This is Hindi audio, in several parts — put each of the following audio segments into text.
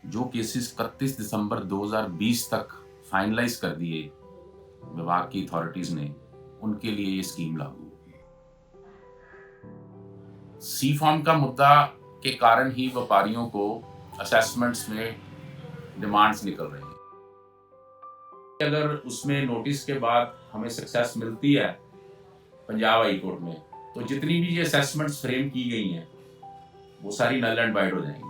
जो केसेस 31 दिसंबर 2020 तक फाइनलाइज कर दिए विभाग की अथॉरिटीज ने, उनके लिए ये स्कीम लागू होगी। सी फॉर्म का मुद्दा के कारण ही व्यापारियों को असेसमेंट्स में डिमांड्स निकल रही हैं। अगर उसमें नोटिस के बाद हमें सक्सेस मिलती है पंजाब हाई कोर्ट में, तो जितनी भी ये असेसमेंट्स फ्रेम की गई हैं वो सारी नल एंड वाइड हो जाएंगी।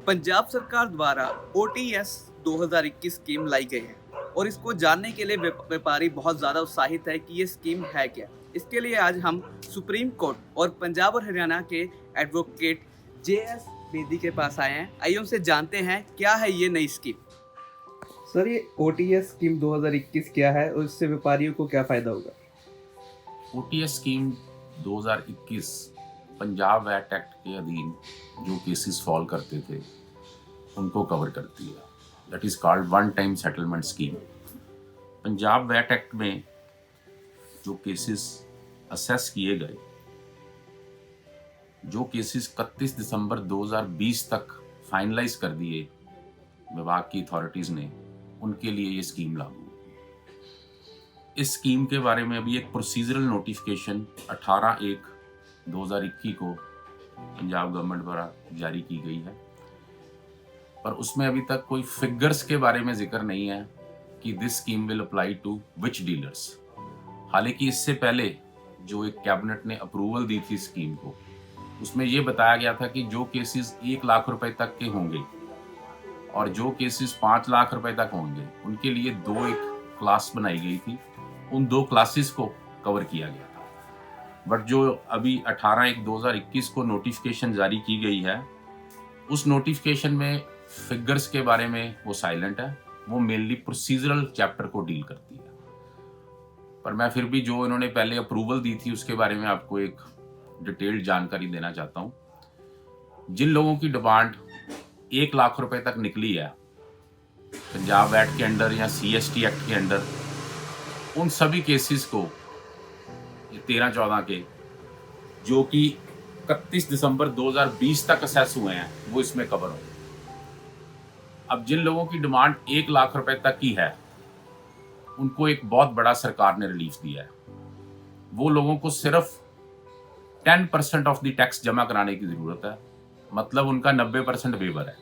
पंजाब सरकार द्वारा OTS 2021 स्कीम लाई गई है और इसको जानने के लिए व्यापारी बहुत ज़्यादा उत्साहित है कि ये स्कीम है क्या। इसके लिए आज हम सुप्रीम कोर्ट और पंजाब और हरियाणा के एडवोकेट JS बेदी के पास आए हैं। आइए उनसे जानते हैं क्या है ये नई स्कीम। सर, ये OTS स्कीम 2021 क्या है और इससे व्यापारियों को क्या फ़ायदा होगा? OTS scheme 2021 Punjab VAT act के अधीन जो केसेस फॉल करते थे उनको कवर करती है। That is called one time settlement scheme. Punjab VAT act में जो केसेस असेस किए गए, जो केसेस 31 दिसंबर 2020 तक फाइनलाइज कर दिए विभाग की अथॉरिटीज ने, उनके लिए ये स्कीम लागू होगी। इस स्कीम के बारे में अभी एक प्रोसीजरल नोटिफिकेशन 18/1/2021 को पंजाब गवर्नमेंट द्वारा जारी की गई है, पर उसमें अभी तक कोई फिगर्स के बारे में जिक्र नहीं है कि this scheme will apply to which dealers. हालांकि इससे पहले जो एक कैबिनेट ने अप्रूवल दी थी स्कीम को, उसमें यह बताया गया था कि जो केसेस 1 लाख रुपए तक के होंगे और जो केसेस 5 लाख रुपए तक होंगे, उनके लिए दो एक क्लास बनाई गई थी। उन दो क्लासेस को कवर किया गया था। बट जो अभी 18/1/2021 को नोटिफिकेशन जारी की गई है, उस नोटिफिकेशन में फिगर्स के बारे में वो साइलेंट है। वो मेनली प्रोसीजरल चैप्टर को डील करती है। पर मैं फिर भी जो इन्होंने पहले अप्रूवल दी थी उसके बारे में आपको एक डिटेल्ड जानकारी देना चाहता हूं। जिन लोगों की डिमांड 1 लाख रुपए तक निकली है पंजाब वैट के अंडर या CST एक्ट के अंडर, उन सभी केसेस को 13-14 के जो कि 31 दिसंबर 2020 तक असेस हुए हैं, वो इसमें कवर होंगे। अब जिन लोगों की डिमांड 1 लाख रुपए तक की है, उनको एक बहुत बड़ा सरकार ने रिलीफ दिया है। वो लोगों को सिर्फ 10% ऑफ द टैक्स जमा कराने की जरूरत है। मतलब उनका 90% वेवर है।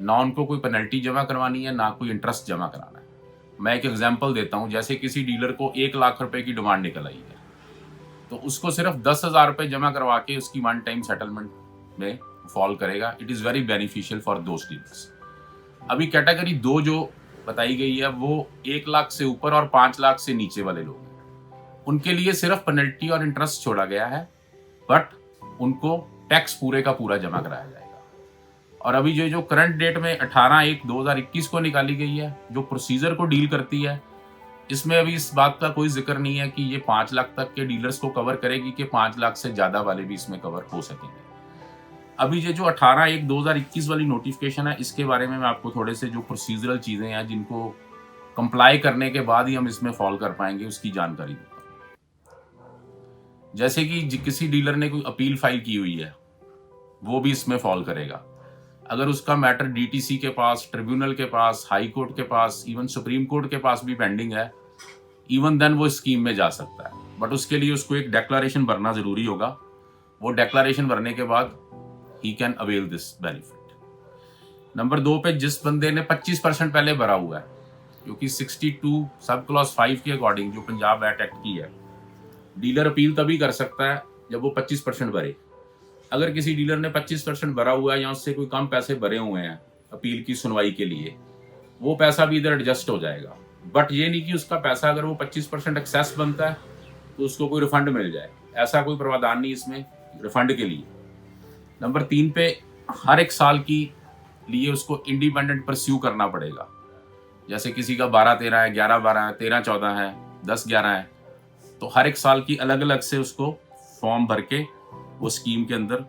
ना उनको कोई पेनल्टी जमा करवानी है, ना कोई इंटरेस्ट जमा कराना है। मैं एक एग्जांपल देता हूं। जैसे किसी डीलर को 1 लाख रुपए की डिमांड निकल आई है, तो उसको सिर्फ 10,000 रुपए जमा करवा के उसकी वन टाइम सेटलमेंट में फॉल करेगा। It is very beneficial for those dealers. अभी कैटेगरी 2 जो बताई गई है, वो 1 लाख से ऊपर और 5 लाख से नीचे वाले लोग हैं। उनके लिए सिर्फ पेनल्टी और इंटरेस्ट छोड़ा गया है, बट उनको टैक्स पूरे का पूरा जमा कराया जाएगा। और अभी जो करंट डेट में 18/1/2021 को निकाली गई है, जो प्रोसीजर को डील करती है, इसमें अभी इस बात का कोई जिक्र नहीं है कि ये 5 लाख तक के डीलर्स को कवर करेगी कि 5 लाख से ज्यादा वाले भी इसमें कवर हो सकेंगे। अभी ये जो 18/1/2021 वाली नोटिफिकेशन है, इसके बारे में मैं आपको थोड़े से जो प्रोसीजरल चीजें हैं जिनको कंप्लाई करने के बाद ही हम इसमें फॉल कर पाएंगे, उसकी जानकारी दूंगा। जैसे कि किसी डीलर ने कोई अपील फाइल की हुई है, वो भी इसमें फॉल करेगा। अगर उसका मैटर DTC के पास, ट्रिब्यूनल के पास, हाई कोर्ट के पास, इवन सुप्रीम कोर्ट के पास भी पेंडिंग है, इवन देन वो स्कीम में जा सकता है। बट उसके लिए उसको एक डेक्लारेशन भरना जरूरी होगा। वो डेक्लारेशन भरने के बाद he can avail this benefit. Number 2 पे जिस बंदे ने 25% पहले भरा हुआ है, क्योंकि 62 सब क्लॉज 5 के अकॉर्डिंग जो पंजाब वैट एक्ट की है, डीलर अपील तभी कर सकता है जब वो 25% भरे। अगर किसी डीलर ने 25% भरा हुआ है या उससे कोई कम पैसे भरे हुए हैं अपील की सुनवाई के लिए, वो पैसा भी इधर एडजस्ट हो जाएगा। बट ये नहीं कि उसका पैसा अगर वो 25% एक्सेस बनता है तो उसको कोई रिफंड मिल जाए। ऐसा कोई प्रावधान नहीं इसमें रिफंड के लिए। नंबर 3 पे हर एक साल की लिए उसको इंडिपेंडेंट परस्यू करना पड़ेगा। जैसे किसी का 12-13 है, 11-12 है, 13-14 है, 10-11 है, तो हर एक साल की अलग अलग से उसको फॉर्म भर के वो स्कीम के अंदर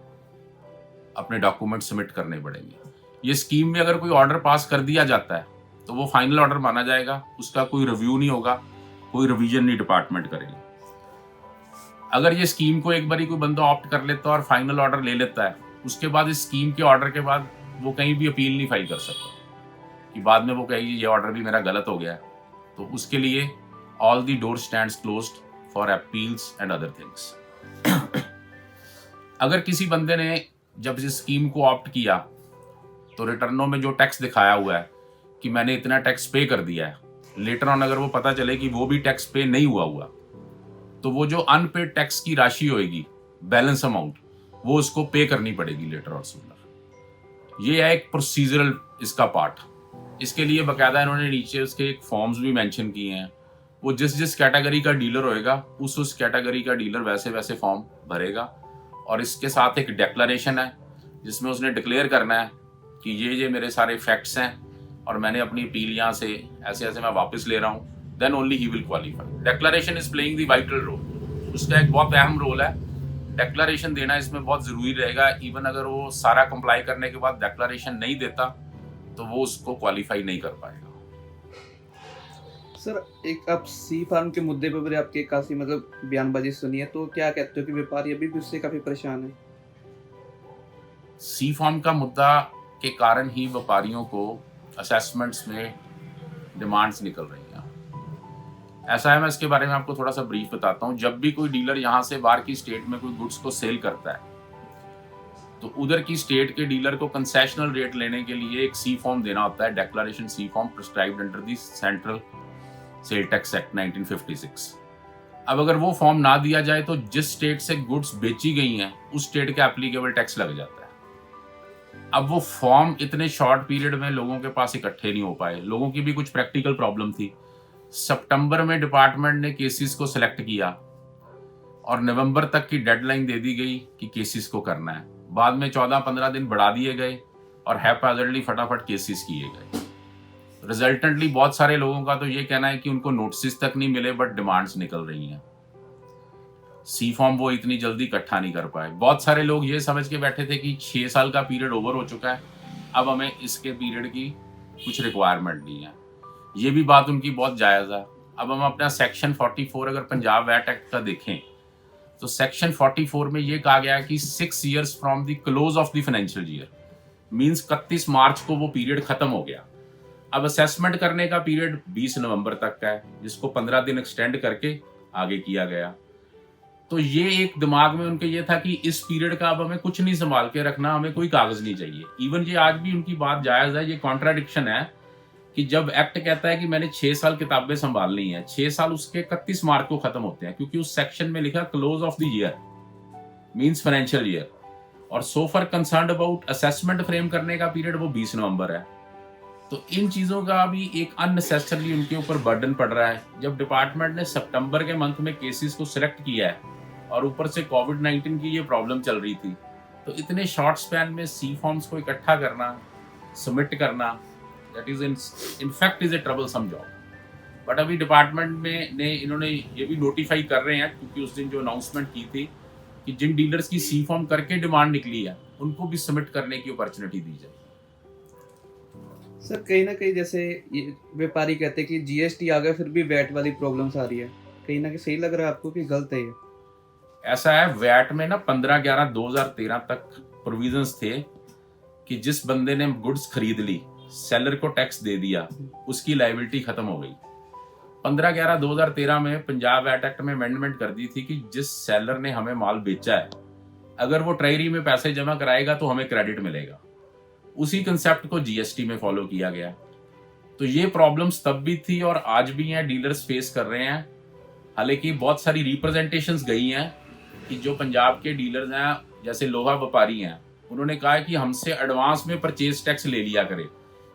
अपने डॉक्यूमेंट सबमिट करने पड़ेंगे। ये स्कीम में अगर कोई ऑर्डर पास कर दिया जाता है तो वो फाइनल ऑर्डर माना जाएगा। उसका कोई रिव्यू नहीं होगा, कोई रिवीजन नहीं डिपार्टमेंट करेगा। अगर ये स्कीम को एक बार कोई बंदा ऑप्ट कर लेता है और फाइनल ऑर्डर ले लेता है, उसके बाद इस स्कीम के ऑर्डर के बाद वो कहीं भी अपील नहीं फाइल कर सकता कि बाद में वो कहेगी ये ऑर्डर भी मेरा गलत हो गया है। तो उसके लिए all the door stands closed for appeals and other things. अगर किसी बंदे ने जब इस स्कीम को ऑप्ट किया तो रिटर्नों में जो टैक्स दिखाया हुआ है कि मैंने इतना टैक्स पे कर दिया है, लेटर ऑन अगर वो पता चले कि वो भी टैक्स पे नहीं हुआ, तो वो जो अनपेड टैक्स की राशि होगी, बैलेंस अमाउंट, वो उसको पे करनी पड़ेगी लेटर और सूनर। ये है एक प्रोसीजरल इसका पार्ट। इसके लिए बाकायदा इन्होंने नीचे उसके एक फॉर्म्स भी मेंशन किए हैं। वो जिस कैटेगरी का डीलर होएगा उस कैटेगरी का डीलर वैसे वैसे फॉर्म भरेगा, और इसके साथ एक डिक्लेरेशन है जिसमें उसने डिक्लेयर करना है कि ये मेरे सारे फैक्ट्स हैं और मैंने अपनी अपील यहाँ से ऐसे ऐसे मैं वापस ले रहा हूँ, then only he will qualify. Declaration is playing the vital role. उसका एक बहुत अहम रोल है, डिक्लेरेशन देना इसमें बहुत ज़रूरी रहेगा। इवन अगर वो सारा कंप्लाई करने के बाद डिक्लेरेशन नहीं देता तो वो उसको क्वालिफाई नहीं कर पाएगा। सर, एक आप सी फार्म के मुद्दे पर भी आपके काफ़ी बयानबाजी सुनी है, तो क्या कहते हो कि व्यापारी अभी भी उससे काफ़ी परेशान है? सी फार्म का मुद्दा के कारण ही व्यापारियों को असेसमेंट्स में डिमांड्स निकल रही हैं। ऐसा है, मैं इसके बारे में आपको थोड़ा सा ब्रीफ बताता हूँ। जब भी कोई डीलर यहाँ से बाहर की स्टेट में कोई गुड्स को सेल करता है तो उधर की स्टेट के डीलर को कंसेशनल रेट लेने के लिए एक सी फॉर्म देना होता है, declaration C form prescribed under the central sale tax act 1956। अब अगर वो फॉर्म ना दिया जाए तो जिस स्टेट से गुड्स बेची गई हैं उस स्टेट के एप्लीकेबल टैक्स लग जाता है। अब वो फॉर्म इतने शॉर्ट पीरियड में लोगों के पास इकट्ठे नहीं हो पाए। लोगों की भी कुछ प्रैक्टिकल प्रॉब्लम थी। सितंबर में डिपार्टमेंट ने केसेस को सिलेक्ट किया और नवंबर तक की डेडलाइन दे दी गई कि केसेस को करना है। बाद में 14-15 दिन बढ़ा दिए गए और हैप्पीली फटाफट केसेस किए गए। रिजल्टेंटली बहुत सारे लोगों का तो ये कहना है कि उनको नोटिस तक नहीं मिले बट डिमांड्स निकल रही हैं। सी फॉर्म वो इतनी जल्दी इकट्ठा नहीं कर पाए। बहुत सारे लोग ये समझ के बैठे थे कि 6 साल का पीरियड ओवर हो चुका है, अब हमें इसके पीरियड की कुछ रिक्वायरमेंट नहीं है। ये भी बात उनकी बहुत जायज़ है। अब हम अपना सेक्शन 44 अगर पंजाब वैट एक्ट का देखें तो सेक्शन 44 में ये कहा गया है कि 6 years from the close of the financial year, means 31 मार्च को वो पीरियड खत्म हो गया। अब असेसमेंट करने का पीरियड 20 नवंबर तक का है, जिसको 15 दिन एक्सटेंड करके आगे किया गया। तो ये एक दिमाग में उनके ये था कि इस पीरियड का अब हमें कुछ नहीं संभाल के रखना, हमें कोई कागज नहीं चाहिए। इवन ये आज भी उनकी बात जायज़ है। ये कॉन्ट्राडिक्शन है कि जब एक्ट कहता है कि मैंने 6 साल किताबें संभालनी है, 6 साल उसके 31 मार्च को खत्म होते हैं, क्योंकि उस सेक्शन में लिखा close of the year means financial year, और so for concerned about assessment frame करने का पीरियड वो 20 नवंबर है। तो इन चीज़ों का भी एक अननेसेसरली उनके ऊपर बर्डन पड़ रहा है। जब डिपार्टमेंट ने सितंबर के मंथ में केसेस को सिलेक्ट किया है और ऊपर से कोविड-19 की ये प्रॉब्लम चल रही थी, तो इतने शॉर्ट स्पैन में सी फॉर्म्स को इकट्ठा करना, सबमिट करना, that is in fact is a troublesome job. But अभी डिपार्टमेंट में इन्होंने ये भी नोटिफाई कर रहे हैं, क्योंकि उस दिन जो अनाउंसमेंट की थी कि जिन डीलर्स की सी फॉर्म करके डिमांड निकली है उनको भी सबमिट करने की अपॉर्चुनिटी दी जाए। सर, कहीं ना कहीं जैसे ये व्यापारी कहते हैं कि जीएसटी आ गया फिर भी वैट वाली प्रॉब्लम्स आ रही है, कहीं ना कहीं सही लग रहा है आपको कि गलत है ये? ऐसा है, वैट में ना 15/11/2013 तक प्रोविजंस थे कि जिस बंदे ने गुड्स खरीद ली, सेलर को टैक्स दे दिया, उसकी लायबिलिटी खत्म हो गई। 15/11/2013 में पंजाब वैट एक्ट में अमेंडमेंट कर दी थी कि जिस सेलर ने हमें माल बेचा है, अगर वो ट्रेजरी में पैसे जमा कराएगा तो हमें क्रेडिट मिलेगा। उसी कंसेप्ट को जीएसटी में फॉलो किया गया। तो ये प्रॉब्लम्स तब भी थी और आज भी हैं, डीलर्स फेस कर रहे हैं। हालांकि बहुत सारी रिप्रेजेंटेशंस गई हैं कि जो पंजाब के डीलर्स हैं, जैसे लोहा व्यापारी हैं, उन्होंने कहा है कि हमसे एडवांस में परचेज टैक्स ले लिया करे।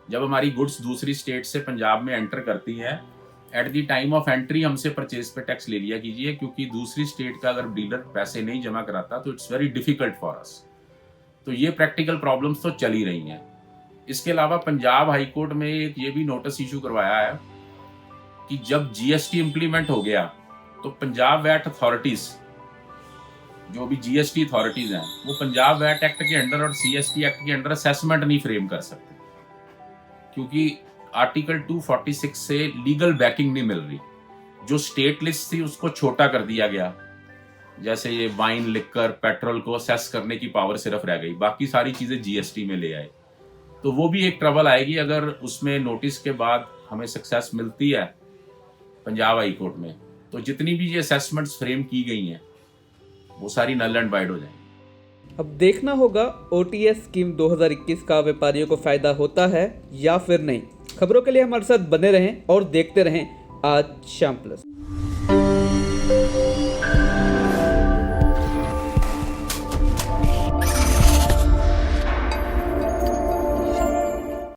जब हमारी गुड्स दूसरी स्टेट से पंजाब में एंटर करती है, at the time of entry हमसे परचेज पे टैक्स ले लिया कीजिए, क्योंकि दूसरी स्टेट का अगर डीलर पैसे नहीं जमा कराता तो it's very difficult for us. तो ये प्रैक्टिकल प्रॉब्लम्स तो चल ही रही हैं। इसके अलावा पंजाब हाई कोर्ट में एक ये भी नोटिस इशू करवाया है कि जब जीएसटी इम्प्लीमेंट हो गया तो पंजाब वैट अथॉरिटीज, जो भी जीएसटी अथॉरिटीज हैं, वो पंजाब वैट एक्ट के अंडर और सीएसटी एक्ट के अंडर असेसमेंट नहीं फ्रेम कर सकते, क्योंकि आर्टिकल 246 से लीगल बैकिंग नहीं मिल रही। जो स्टेट लिस्ट थी उसको छोटा कर दिया गया, जैसे ये वाइन, लिकर, पेट्रोल को असेस करने की पावर सिर्फ रह गई, बाकी सारी चीजें जीएसटी में ले आए। तो वो भी एक ट्रबल आएगी अगर उसमें नोटिस के बाद हमें सक्सेस मिलती है पंजाब हाई कोर्ट में, तो जितनी भी ये असेसमेंट्स फ्रेम की गई हैं वो सारी नल एंड वाइड हो जाएंगी। अब देखना होगा OTS स्कीम 2021 का व्यापारियों को फायदा होता है या फिर नहीं। खबरों के लिए हमारे साथ बने रहें और देखते रहें आज शाम प्लस।